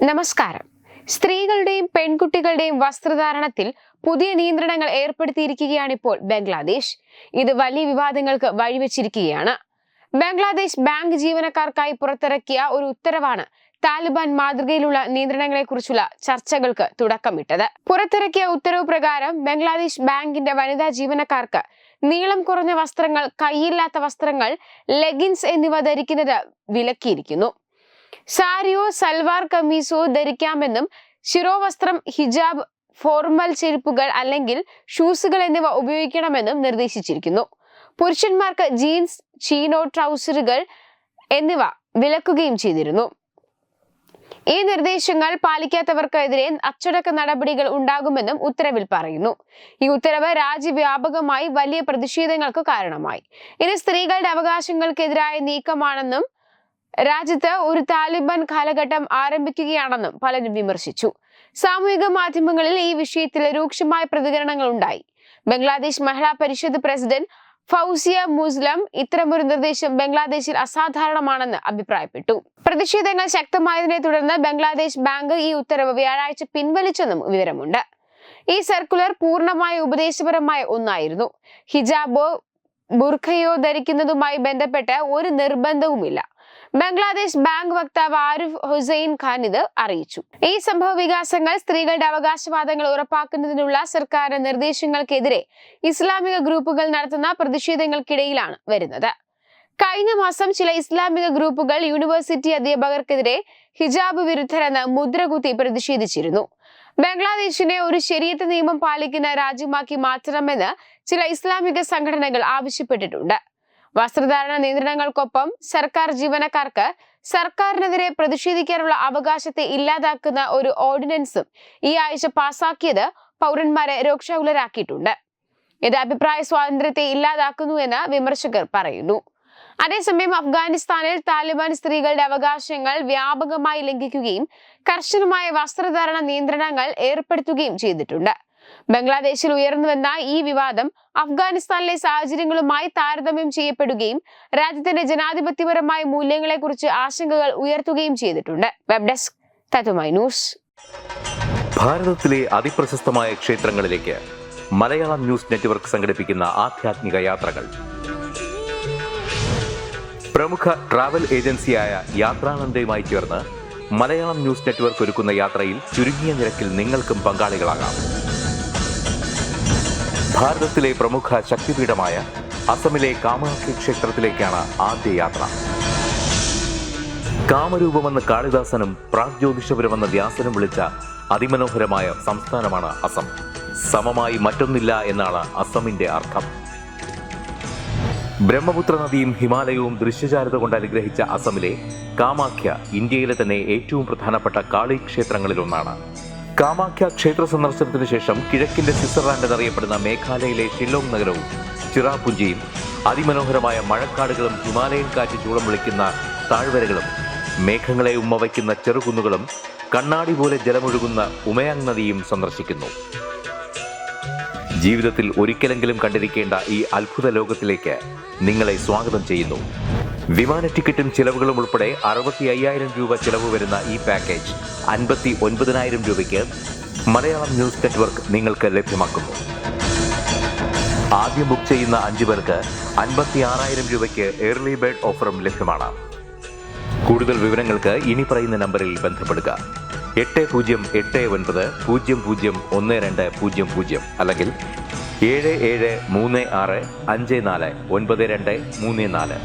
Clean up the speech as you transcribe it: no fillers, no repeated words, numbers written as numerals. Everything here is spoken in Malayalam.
നമസ്കാരം. സ്ത്രീകളുടെയും പെൺകുട്ടികളുടെയും വസ്ത്രധാരണത്തിൽ പുതിയ നിയന്ത്രണങ്ങൾ ഏർപ്പെടുത്തിയിരിക്കുകയാണിപ്പോൾ ബംഗ്ലാദേശ്. ഇത് വലിയ വിവാദങ്ങൾക്ക് വഴിവെച്ചിരിക്കുകയാണ്. ബംഗ്ലാദേശ് ബാങ്ക് ജീവനക്കാർക്കായി പുറത്തിറക്കിയ ഒരു ഉത്തരവാണ് താലിബാൻ മാതൃകയിലുള്ള നിയന്ത്രണങ്ങളെക്കുറിച്ചുള്ള ചർച്ചകൾക്ക് തുടക്കമിട്ടത്. പുറത്തിറക്കിയ ഉത്തരവ് പ്രകാരം ബംഗ്ലാദേശ് ബാങ്കിന്റെ വനിതാ ജീവനക്കാർക്ക് നീളം കുറഞ്ഞ വസ്ത്രങ്ങൾ, കൈയില്ലാത്ത വസ്ത്രങ്ങൾ, ലെഗിൻസ് എന്നിവ ധരിക്കുന്നത് വിലക്കിയിരിക്കുന്നു. സാരിയോ സൽവാർ കമീസോ ധരിക്കാമെന്നും ശിരോവസ്ത്രം, ഹിജാബ്, ഫോർമൽ ചെരുപ്പുകൾ അല്ലെങ്കിൽ ഷൂസുകൾ എന്നിവ ഉപയോഗിക്കണമെന്നും നിർദ്ദേശിച്ചിരിക്കുന്നു. പുരുഷന്മാർക്ക് ജീൻസ്, ചീനോ ട്രൗസറുകൾ എന്നിവ വിലക്കുകയും ചെയ്തിരുന്നു. ഈ നിർദ്ദേശങ്ങൾ പാലിക്കാത്തവർക്കെതിരെ അച്ചടക്ക നടപടികൾ ഉണ്ടാകുമെന്നും ഉത്തരവിൽ പറയുന്നു. ഈ ഉത്തരവ് രാജ്യവ്യാപകമായി വലിയ പ്രതിഷേധങ്ങൾക്ക് കാരണമായി. ഇത് സ്ത്രീകളുടെ അവകാശങ്ങൾക്കെതിരായ നീക്കമാണെന്നും രാജ്യത്ത് ഒരു താലിബാൻ കാലഘട്ടം ആരംഭിക്കുകയാണെന്നും പലരും വിമർശിച്ചു. സാമൂഹിക മാധ്യമങ്ങളിൽ ഈ വിഷയത്തിൽ രൂക്ഷമായ പ്രതികരണങ്ങൾ ഉണ്ടായി. ബംഗ്ലാദേശ് മഹിളാ പരിഷത്ത് പ്രസിഡന്റ് ഫൗസിയ മുസ്ലിം ഇത്തരമൊരു നിർദ്ദേശം ബംഗ്ലാദേശിൽ അസാധാരണമാണെന്ന് അഭിപ്രായപ്പെട്ടു. പ്രതിഷേധങ്ങൾ ശക്തമായതിനെ തുടർന്ന് ബംഗ്ലാദേശ് ബാങ്ക് ഈ ഉത്തരവ് വ്യാഴാഴ്ച പിൻവലിച്ചെന്നും വിവരമുണ്ട്. ഈ സർക്കുലർ പൂർണ്ണമായ ഉപദേശപരമായ ഒന്നായിരുന്നു. ഹിജാബോ ബുർഖയോ ധരിക്കുന്നതുമായി ബന്ധപ്പെട്ട് ഒരു നിർബന്ധവുമില്ല. ബംഗ്ലാദേശ് ബാങ്ക് വക്താവ് ആരിഫ് ഹുസൈൻ ഖാൻ ഇത് അറിയിച്ചു. ഈ സംഭവ വികാസങ്ങൾ സ്ത്രീകളുടെ അവകാശവാദങ്ങൾ ഉറപ്പാക്കുന്നതിനുള്ള സർക്കാരിന്റെ നിർദ്ദേശങ്ങൾക്കെതിരെ ഇസ്ലാമിക ഗ്രൂപ്പുകൾ നടത്തുന്ന പ്രതിഷേധങ്ങൾക്കിടയിലാണ് വരുന്നത്. കഴിഞ്ഞ മാസം ചില ഇസ്ലാമിക ഗ്രൂപ്പുകൾ യൂണിവേഴ്സിറ്റി അധ്യാപകർക്കെതിരെ ഹിജാബ് വിരുദ്ധരെന്ന് മുദ്രകുത്തി പ്രതിഷേധിച്ചിരുന്നു. ബംഗ്ലാദേശിനെ ഒരു ശരീഅത്ത് നിയമം പാലിക്കുന്ന രാജ്യമാക്കി മാറ്റണമെന്ന് ചില ഇസ്ലാമിക സംഘടനകൾ ആവശ്യപ്പെട്ടിട്ടുണ്ട്. വസ്ത്രധാരണ നിയന്ത്രണങ്ങൾക്കൊപ്പം സർക്കാർ ജീവനക്കാർക്ക് സർക്കാരിനെതിരെ പ്രതിഷേധിക്കാനുള്ള അവകാശത്തെ ഇല്ലാതാക്കുന്ന ഒരു ഓർഡിനൻസും ഈ ആഴ്ച പാസാക്കിയത് പൗരന്മാരെ രോഷാകുലരാക്കിയിട്ടുണ്ട്. ഇത് അഭിപ്രായ സ്വാതന്ത്ര്യത്തെ ഇല്ലാതാക്കുന്നു എന്ന് വിമർശകർ പറയുന്നു. അതേസമയം അഫ്ഗാനിസ്ഥാനിൽ താലിബാൻ സ്ത്രീകളുടെ അവകാശങ്ങൾ വ്യാപകമായി ലംഘിക്കുകയും കർശനമായ വസ്ത്രധാരണ നിയന്ത്രണങ്ങൾ ഏർപ്പെടുത്തുകയും ചെയ്തിട്ടുണ്ട്. ബംഗ്ലാദേശിൽ ഉയർന്നുവന്ന ഈ വിവാദം അഫ്ഗാനിസ്ഥാനിലെ സാഹചര്യങ്ങളുമായി താരതമ്യം ചെയ്യപ്പെടുകയും രാജ്യത്തിന്റെ ജനാധിപത്യപരമായ മൂല്യങ്ങളെക്കുറിച്ച് ആശങ്കകൾ ഉയർത്തുകയും ചെയ്തിട്ടുണ്ട്. വെബ് ഡെസ്ക് തത്തുമൈ ന്യൂസ്. ഭാരതത്തിലെ അതിപ്രശസ്തമായ ക്ഷേത്രങ്ങളിലേക്ക് മലയാളം ന്യൂസ് നെറ്റ്വർക്ക് സംഘടിപ്പിക്കുന്ന ആധ്യാത്മിക യാത്രകൾ. പ്രമുഖ ട്രാവൽ ഏജൻസിയായ യാത്രാനന്ദയുമായി ചേർന്ന് മലയാളം ന്യൂസ് നെറ്റ്വർക്ക് ഒരുക്കുന്ന യാത്രയിൽ ചുരുങ്ങിയ നിരക്കിൽ നിങ്ങൾക്കും പങ്കാളികളാകാം. ഭാരതത്തിലെ പ്രമുഖ ശക്തിപീഠമായ അസമിലെ കാമാഖ്യ ക്ഷേത്രത്തിലേക്കാണ് ആദ്യ യാത്ര. കാമരൂപമെന്ന് കാളിദാസനും പ്രാഗ്ജ്യോതിഷപുരമെന്ന വ്യാസനും വിളിച്ച അതിമനോഹരമായ സംസ്ഥാനമാണ് അസം. സമമായി മറ്റൊന്നില്ല എന്നാണ് അസമിന്റെ അർത്ഥം. ബ്രഹ്മപുത്ര നദിയും ഹിമാലയവും ദൃശ്യചാരുത കൊണ്ട് അനുഗ്രഹിച്ച അസമിലെ കാമാഖ്യ ഇന്ത്യയിലെ തന്നെ ഏറ്റവും പ്രധാനപ്പെട്ട കാളി ക്ഷേത്രങ്ങളിലൊന്നാണ്. കാമാഖ്യ ക്ഷേത്ര സന്ദർശനത്തിന് ശേഷം കിഴക്കിന്റെ സ്വിറ്റ്സർലാൻഡ് എന്നറിയപ്പെടുന്ന മേഘാലയയിലെ ഷില്ലോങ് നഗരവും ചിറാപുഞ്ചിയും അതിമനോഹരമായ മഴക്കാടുകളും ഹിമാലയൻ കാറ്റ് ചൂളം വിളിക്കുന്ന താഴ്വരകളും മേഘങ്ങളെ ഉമ്മവയ്ക്കുന്ന ചെറുകുന്നുകളും കണ്ണാടി പോലെ ജലമൊഴുകുന്ന ഉമയാങ് നദിയും സന്ദർശിക്കുന്നു. ജീവിതത്തിൽ ഒരിക്കലെങ്കിലും കണ്ടിരിക്കേണ്ട ഈ അത്ഭുത ലോകത്തിലേക്ക് നിങ്ങളെ സ്വാഗതം ചെയ്യുന്നു. വിമാന ടിക്കറ്റും ചിലവുകളും ഉൾപ്പെടെ 65,000 രൂപ ചിലവ് വരുന്ന ഈ പാക്കേജ് 59,000 രൂപയ്ക്ക് മലയാളം ന്യൂസ് നെറ്റ്വർക്ക് നിങ്ങൾക്ക് ലഭ്യമാക്കുന്നു. ആദ്യം ബുക്ക് ചെയ്യുന്ന 5 പേർക്ക് 56,000 രൂപയ്ക്ക് ഏർലി ബേർഡ് ഓഫറും ലഭ്യമാണ്. കൂടുതൽ വിവരങ്ങൾക്ക് ഇനി പറയുന്ന നമ്പറിൽ ബന്ധപ്പെടുക. 8089001200 അല്ലെങ്കിൽ 7736549234.